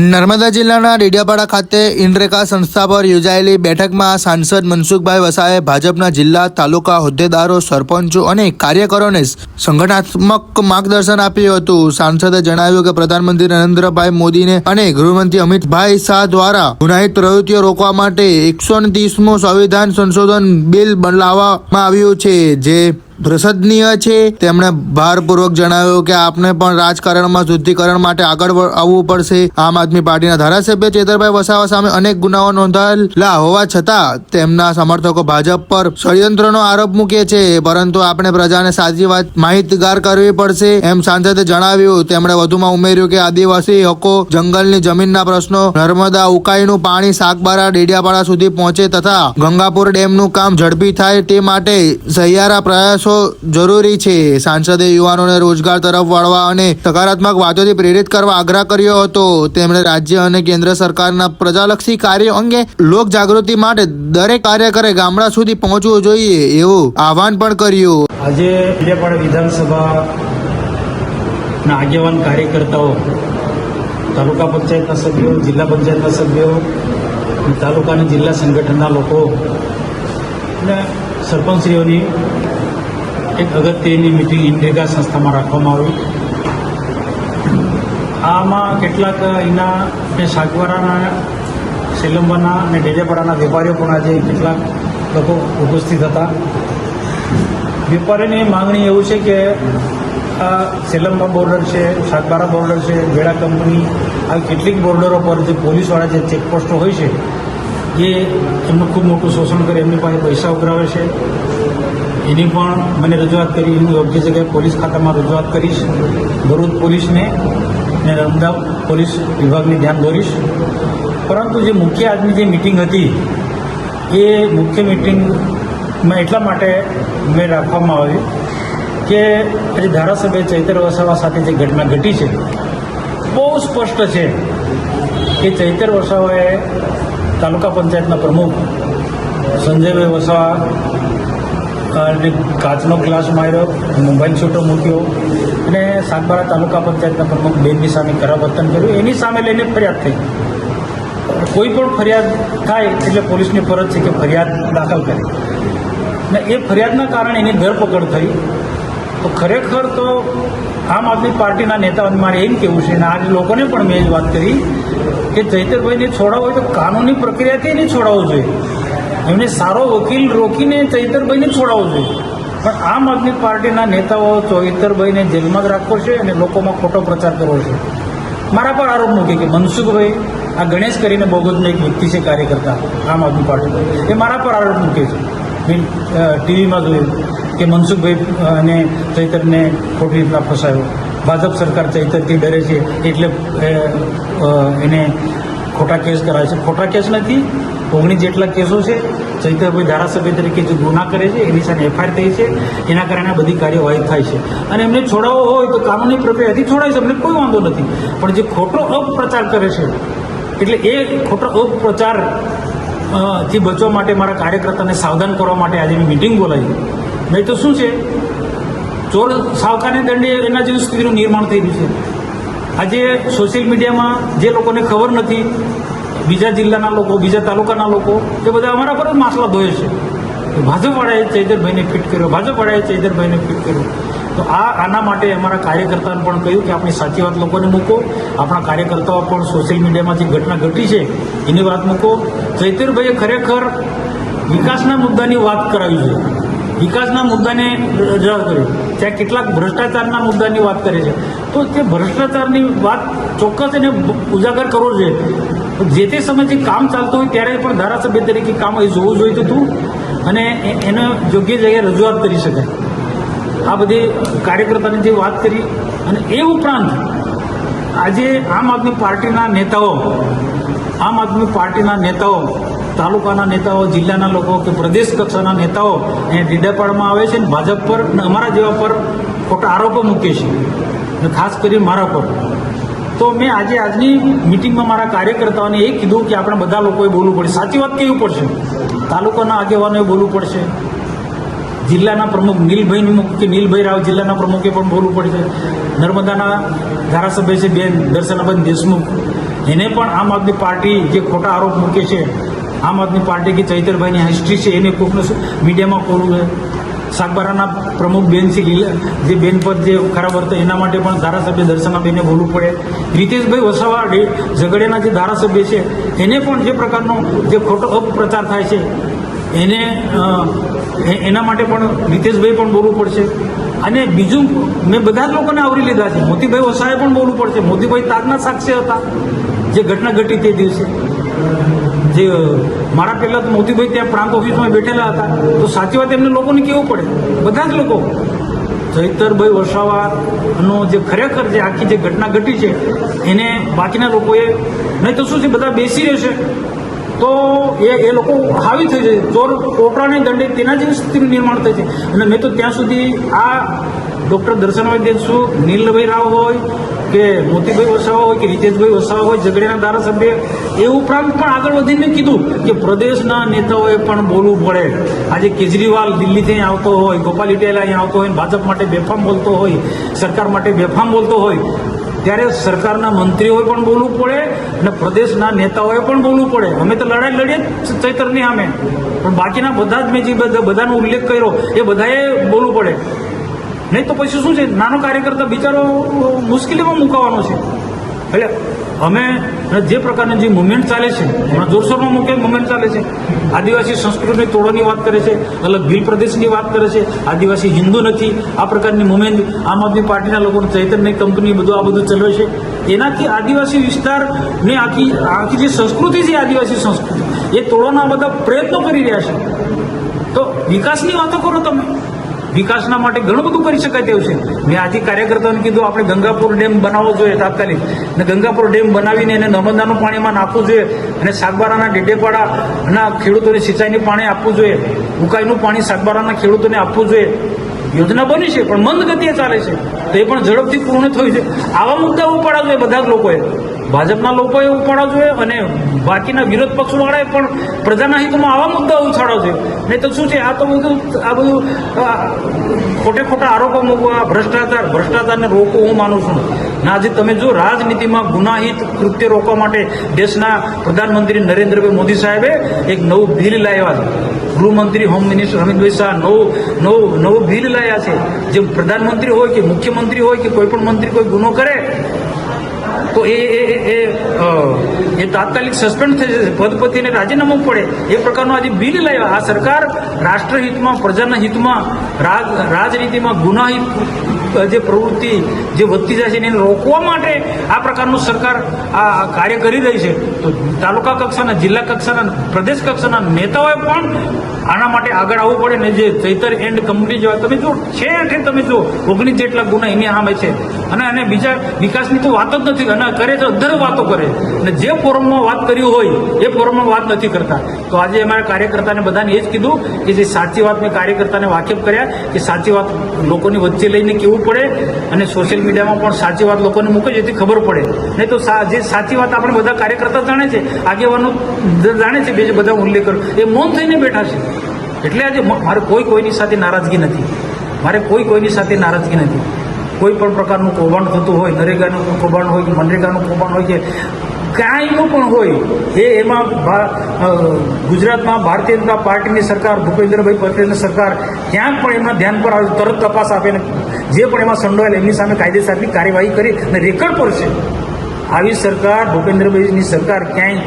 નર્મદા જિલ્લાના ડેડિયાપાડા ખાતે ઇનરેકા સંસ્થા પર યોજાયેલી બેઠકમાં સાંસદ મનસુખભાઈ વસાવાએ ભાજપના જિલ્લા તાલુકા હોદ્દેદારો સરપંચો અને કાર્યકરોને સંગઠનાત્મક માર્ગદર્શન આપ્યું હતું। સાંસદે જણાવ્યું કે પ્રધાનમંત્રી નરેન્દ્રભાઈ મોદીને અને ગૃહમંત્રી અમિતભાઈ શાહ દ્વારા ગુનાહિત પ્રવૃત્તિઓ રોકવા માટે 130મું સંવિધાન સંશોધન બિલ લાવવામાં આવ્યું છે, જે પ્રશંસનીય છે। તેમણે ભારપૂર્વક જણાવ્યું કે આપને પણ રાજકારણમાં શુદ્ધિકરણ માટે આગળ આવવું પડશે। આમ આદમી પાર્ટીના ધારાસભ્ય ચેતરભાઈ વસાવા સામે અનેક ગુનાઓ નોંધાયેલા હોવા છતાં તેમના સમર્થકો ભાજપ પર ષડયંત્રનો આરોપ મૂકે છે, પરંતુ આપણે પ્રજાને સાચી વાત માહિતગાર કરવી પડશે, એમ સાંસદે જણાવ્યું। તેમણે વધુમાં ઉમેર્યું કે આદિવાસી હકો, જંગલની જમીનના પ્રશ્નો, નર્મદા ઉકાઈનું પાણી સાગબારા ડેડિયાપાડા સુધી પહોંચે તથા ગંગાપુર ડેમનું કામ ઝડપી થાય તે માટે સહિયારા પ્રયાસો જરૂરી છે। સાંસદે યુવાનોને રોજગાર તરફ વળવા અને સકારાત્મક વાતોથી પ્રેરિત કરવા આગ્રહ કર્યો હતો। તેમણે રાજ્ય અને કેન્દ્ર સરકારના પ્રજાલક્ષી કાર્યો અંગે લોક જાગૃતિ માટે દરેક કાર્યકરે ગામડા સુધી પહોંચવું જોઈએ એવું આહવાન પણ કર્યું। આજે ડેડિયાપાડા વિધાનસભાના આગેવાન કાર્યકર્તાઓ, તાલુકા પંચાયતના સભ્યો, જિલ્લા પંચાયતના સભ્યો, તાલુકાની જિલ્લા સંગઠનના લોકો અને સરપંચશ્રીઓની એક અગત્યની મિટિંગ ઇનરેગા સંસ્થામાં રાખવામાં આવી। આમાં કેટલાક અહીંના સાગવારાના, સેલંબાના અને ડેડિયાપાડાના વેપારીઓ પણ આજે કેટલાક લોકો ઉપસ્થિત હતા। વેપારીની માંગણી એવું છે કે આ સેલંબા બોર્ડર છે, સાગબારા બોર્ડર છે, વેળા કંપની, આવી કેટલીક બોર્ડરો પર જે પોલીસવાળા જે ચેકપોસ્ટો હોય છે એ એમનું ખૂબ મોટું શોષણ કરે, એમની પાસે પૈસા ઉઘરાવે છે। એની પણ મને રજૂઆત કરી, હું યોગ્ય જગ્યાએ પોલીસ ખાતામાં રજૂઆત કરીશ, ભરૂચ પોલીસને અને નર્મદા પોલીસ વિભાગને ધ્યાન દોરીશ। પરંતુ જે મુખ્ય આજની જે મિટિંગ હતી એ મુખ્ય મિટિંગમાં એટલા માટે મેં રાખવામાં આવી કે આજે ધારાસભ્ય ચૈતર વસાવા સાથે જે ઘટના ઘટી છે બહુ સ્પષ્ટ છે કે ચૈતર વસાવાએ તાલુકા પંચાયતના પ્રમુખ સંજયભાઈ વસાવા અને કાચનો ગ્લાસ માર્યો, મોબાઈલ છૂટો મૂક્યો અને સાગબારા તાલુકા પંચાયતના પ્રમુખ બેનની સામે ખરાબ વર્તન કર્યું, એની સામે લઈને ફરિયાદ થઈ। કોઈ પણ ફરિયાદ થાય એટલે પોલીસની ફરજ છે કે ફરિયાદ દાખલ કરે ને એ ફરિયાદના કારણે એની ધરપકડ થઈ। તો ખરેખર તો આમ આદમી પાર્ટીના નેતાઓને મારે એમ કહેવું છે, અને આજ લોકોને પણ મેં જ વાત કરી કે ચૈતરભાઈને છોડાવવો હોય તો કાનૂની પ્રક્રિયાથી એને છોડાવવો જોઈએ, એમને સારો વકીલ રોકીને ચૈતરભાઈને છોડાવવો જોઈએ। પણ આમ આદમી પાર્ટીના નેતાઓ ચૈતરભાઈને જેલમાં જ રાખવો છે અને લોકોમાં ખોટો પ્રચાર કરવો છે। મારા પર આરોપ મૂકે કે મનસુખભાઈ, આ ગણેશ કરીને બોગસનો એક વ્યક્તિ છે કાર્યકર્તા આમ આદમી પાર્ટી, એ મારા પર આરોપ મૂકે છે। મેં ટીવીમાં જોયું કે મનસુખભાઈ અને ચૈતરને ખોટી રીતના ફસાયો, ભાજપ સરકાર ચૈતરથી ડરે છે એટલે એને ખોટા કેસ કરાવે છે। ખોટા કેસ નથી, 19 જેટલા કેસો છે। ચૈતરભાઈ ધારાસભ્ય તરીકે જે ગુના કરે છે એની સામે એફઆઈઆર થઈ છે, એના કારણે બધી કાર્યવાહી થાય છે અને એમને છોડાવવો હોય તો કાનૂની પ્રક્રિયાથી છોડાય છે, અમને કોઈ વાંધો નથી। પણ જે ખોટો અપપ્રચાર કરે છે એટલે એ ખોટો અપપ્રચાર થી બચવા માટે મારા કાર્યકર્તાને સાવધાન કરવા માટે આજે મેં મિટિંગ બોલાવી। નહીં તો શું છે, ચોર સાવકાને દંડે એના જેવી સ્થિતિનું નિર્માણ થઈ રહ્યું છે। આજે સોશિયલ મીડિયામાં જે લોકોને ખબર નથી, બીજા જિલ્લાના લોકો, બીજા તાલુકાના લોકો, એ બધા અમારા પર જ માસલા ધોય છે કે ભાજપવાળાએ ચૈતરભાઈને ફિટ કર્યો, ભાજપવાળાએ ચૈતરભાઈને ફિટ કર્યો। તો આના માટે અમારા કાર્યકર્તાને પણ કહ્યું કે આપણી સાચી વાત લોકોને મૂકો, આપણા કાર્યકર્તાઓ પણ સોશિયલ મીડિયામાં જે ઘટના ઘટી છે એની વાત મૂકો। ચૈતરભાઈએ ખરેખર વિકાસના મુદ્દાની વાત કરાવી છે, વિકાસના મુદ્દાને રજૂઆત કર્યો, ત્યાં કેટલાક ભ્રષ્ટાચારના મુદ્દાની વાત કરે છે, તો તે ભ્રષ્ટાચારની વાત ચોક્કસ એને ઉજાગર કરવો જોઈએ। જે તે સમયે જે કામ ચાલતું હોય ત્યારે પણ ધારાસભ્ય તરીકે કામ એ જોવું જોઈતું હતું અને એને યોગ્ય જગ્યાએ રજૂઆત કરી શકાય। આ બધી કાર્યકર્તાની જે વાત કરી, અને એ ઉપરાંત આજે આમ આદમી પાર્ટીના નેતાઓ, તાલુકાના નેતાઓ, જિલ્લાના લોકો કે પ્રદેશ કક્ષાના નેતાઓ અહીંયા ડેડિયાપાડામાં આવે છે અને ભાજપ પર અને અમારા જેવા પર ખોટા આરોપો મૂકે છે, અને ખાસ કરીને મારા પર। તો મેં આજની મિટિંગમાં મારા કાર્યકર્તાઓને એ કીધું કે આપણે બધા લોકોએ બોલવું પડશે, સાચી વાત કહેવું પડશે, તાલુકાના આગેવાનોએ બોલવું પડશે, જિલ્લાના પ્રમુખ નીલભાઈ રાવ જિલ્લાના પ્રમુખે પણ બોલવું પડશે, નર્મદાના ધારાસભ્ય છે બેન દર્શનાબેન દેશમુખ, એને પણ આમ આદમી પાર્ટી જે ખોટા આરોપ મૂકે છે, આમ આદમી પાર્ટી કે ચૈતરભાઈની હિસ્ટ્રી છે એને કોઈકનું મીડિયામાં ખોલવું છે. સાગબારાના પ્રમુખ બેન છે જે બેન પર જે ખરાબ વર્તે એના માટે પણ ધારાસભ્ય દર્શનાબેને બોલવું પડે. રીતેશભાઈ વસાવા ઝઘડિયાના જે ધારાસભ્ય છે એને પણ જે પ્રકારનો જે ખોટો અપપ્રચાર થાય છે એને એના માટે પણ રીતેશભાઈ પણ બોલવું પડશે. અને બીજું મેં બધા જ લોકોને આવરી લીધા છે. મોતીભાઈ વસાવાએ પણ બોલવું પડશે. મોતીભાઈ તાજના સાક્ષી હતા જે ઘટના ઘટી તે દિવસે. જે મારા પહેલાં તો મોતીભાઈ ત્યાં પ્રાંત ઓફિસમાં બેઠેલા હતા, તો સાચી વાત એમને લોકોને કહેવું પડે, બધા જ લોકો. ચૈતરભાઈ વસાવાનો જે ખરેખર જે આખી જે ઘટના ઘટી છે એને બાકીના લોકોએ, નહીં તો શું છે, બધા બેસી રહેશે તો એ લોકો હાવી થઈ જાય, ચોર કોટરાને દંડે તેના જેવી સ્થિતિનું નિર્માણ થાય છે. અને મેં તો ત્યાં સુધી આ ડૉક્ટર દર્શનભાઈ દેશુ, નીલભાઈ રાવ હોય કે મોતીભાઈ વસાવા હોય કે રીતેશભાઈ વસાવા હોય, ઝઘડિયાના ધારાસભ્ય, એ ઉપરાંત પણ આગળ વધીને કીધું કે પ્રદેશના નેતાઓએ પણ બોલવું પડે. આજે કેજરીવાલ દિલ્હીથી અહીં આવતો હોય, ગોપાલ ઇટાલિયા અહીં આવતો હોય, ભાજપ માટે બેફામ બોલતો હોય, સરકાર માટે બેફામ બોલતો હોય, ત્યારે સરકારના મંત્રીઓએ પણ બોલવું પડે અને પ્રદેશના નેતાઓએ પણ બોલવું પડે. અમે તો લડાઈ લડીએ ચૈતરની સામે, પણ બાકીના બધા જ મેં જે બધાનો ઉલ્લેખ કર્યો એ બધાએ બોલવું પડે. નહીં તો પછી શું છે, નાનો કાર્યકર્તા બિચારો મુશ્કેલીમાં મુકાવાનો છે. એટલે અમે જે પ્રકારની જે મુવમેન્ટ ચાલે છે, હમણાં જોરશોરમાં મુવમેન્ટ ચાલે છે, આદિવાસી સંસ્કૃતિની તોડવાની વાત કરે છે, અલગ ભીલ પ્રદેશની વાત કરે છે, આદિવાસી હિન્દુ નથી, આ પ્રકારની મુવમેન્ટ આમ આદમી પાર્ટીના લોકોને ચૈતન્ય કંપની બધું આ બધું ચલાવે છે. એનાથી આદિવાસી વિસ્તારની આખી જે સંસ્કૃતિ છે, આદિવાસી સંસ્કૃતિ, એ તોડવાના બધા પ્રયત્નો કરી રહ્યા છે. તો વિકાસની વાતો કરો તમે. વિકાસના માટે ઘણું બધું કરી શકાય તેવું છે. મેં આજે કાર્યકર્તાઓને કીધું આપણે ગંગાપુર ડેમ બનાવવો જોઈએ તાત્કાલિક, અને ગંગાપુર ડેમ બનાવીને એને નર્મદાનું પાણીમાં નાખવું જોઈએ, અને સાગબારાના ડેડેપાડાના ખેડૂતોને સિંચાઈનું પાણી આપવું જોઈએ, ઉકાઈનું પાણી સાગબારાના ખેડૂતોને આપવું જોઈએ. યોજના બની છે પણ મંદ ગતિએ ચાલે છે, તો એ પણ ઝડપથી પૂર્ણ થયું છે. આવા મુદ્દા ઉપાડવા જોઈએ બધા જ લોકોએ, ભાજપના લોકોએ ઉપાડવા જોઈએ અને બાકીના વિરોધ પક્ષવાળાએ પણ પ્રજાના હિતમાં આવા મુદ્દા ઉછાળવા જોઈએ. નહીં તો શું છે, આ બધું ખોટા આરોપો મૂકવા, ભ્રષ્ટાચારને રોકવું હું માનું છું. ને આજે તમે જો રાજનીતિમાં ગુનાહિત કૃત્ય રોકવા માટે દેશના પ્રધાનમંત્રી નરેન્દ્રભાઈ મોદી સાહેબે એક નવું બિલ લાવ્યા છે. ગૃહમંત્રી હોમ મિનિસ્ટર અમિતભાઈ શાહ નવું બિલ લાવ્યા છે. જે પ્રધાનમંત્રી હોય કે મુખ્યમંત્રી હોય કે કોઈ પણ મંત્રી કોઈ ગુનો કરે તો એ તાત્કાલિક સસ્પેન્ડ થઈ જશે, પદ પરથી રાજીનામું પડે, એ પ્રકારનું આજે બિલ લાવ્યા. આ સરકાર રાષ્ટ્રહિતમાં, પ્રજાના હિતમાં, રાજનીતિમાં ગુનાહિત જે પ્રવૃત્તિ જે વધતી જાય છે એને રોકવા માટે આ પ્રકારનું સરકાર આ કાર્ય કરી રહી છે. તો તાલુકા કક્ષાના, જિલ્લા કક્ષાના, પ્રદેશ કક્ષાના નેતાઓએ પણ આના માટે આગળ આવવું પડે. ને જે ચૈતર એન્ડ કંપની જેવા તમે જો છે, તમે જો 19 જેટલા ગુના એની સામે છે, અને બીજા વિકાસની તો વાત જ નથી, અને કરે છે અધર વાતો કરે, અને જે ફોરમમાં વાત કર્યું હોય એ ફોરમમાં વાત નથી કરતા. તો આજે અમારા કાર્યકર્તાને બધાને એ જ કીધું કે જે સાચી વાત મેં કાર્યકર્તાને વાકેફ કર્યા કે સાચી વાત લોકોની વચ્ચે લઈને કેવું પડે, અને સોશિયલ મીડિયામાં પણ સાચી વાત લોકોને મૂકે જેથી ખબર પડે. નહીં તો જે સાચી વાત આપણે બધા કાર્યકર્તા જાણે છે, આગેવાનો જાણે છે, બીજા બધા ઉલ્લેખ કરો, એ મૌન થઈને બેઠા છે. એટલે આજે મારે કોઈની સાથે નારાજગી નથી, કોઈ પણ પ્રકારનું કૌભાંડ થતું હોય, નરેગાનું કૌભાંડ હોય, મનરેગાનું કૌભાંડ હોય, કે કાંઈનું પણ હોય, એમાં ગુજરાતમાં ભારતીય જનતા પાર્ટીની સરકાર, ભૂપેન્દ્રભાઈ પટેલની સરકાર ક્યાંક પણ એમના ધ્યાન પર આવે તરત તપાસ આપે ને જે પણ એમાં સંડોવાયેલ એમની સામે કાયદેસરની કાર્યવાહી કરી અને રેકર્ડ પર છે. આવી સરકાર, ભૂપેન્દ્રભાઈની સરકાર ક્યાંય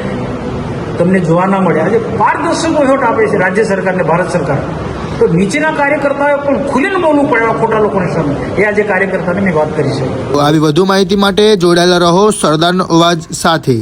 તમને જોવા ના મળે. આજે પારદર્શક વહીવટ આપે છે રાજ્ય સરકારને, ભારત સરકાર. તો નીચેના કાર્યકર્તાઓએ પણ ખુલીને બોલવું પડે એવા ખોટા લોકોની સામે. એ આજે કાર્યકર્તાને મેં વાત કરી છે. આવી વધુ માહિતી માટે જોડાયેલા રહો સરદારનો અવાજ સાથે.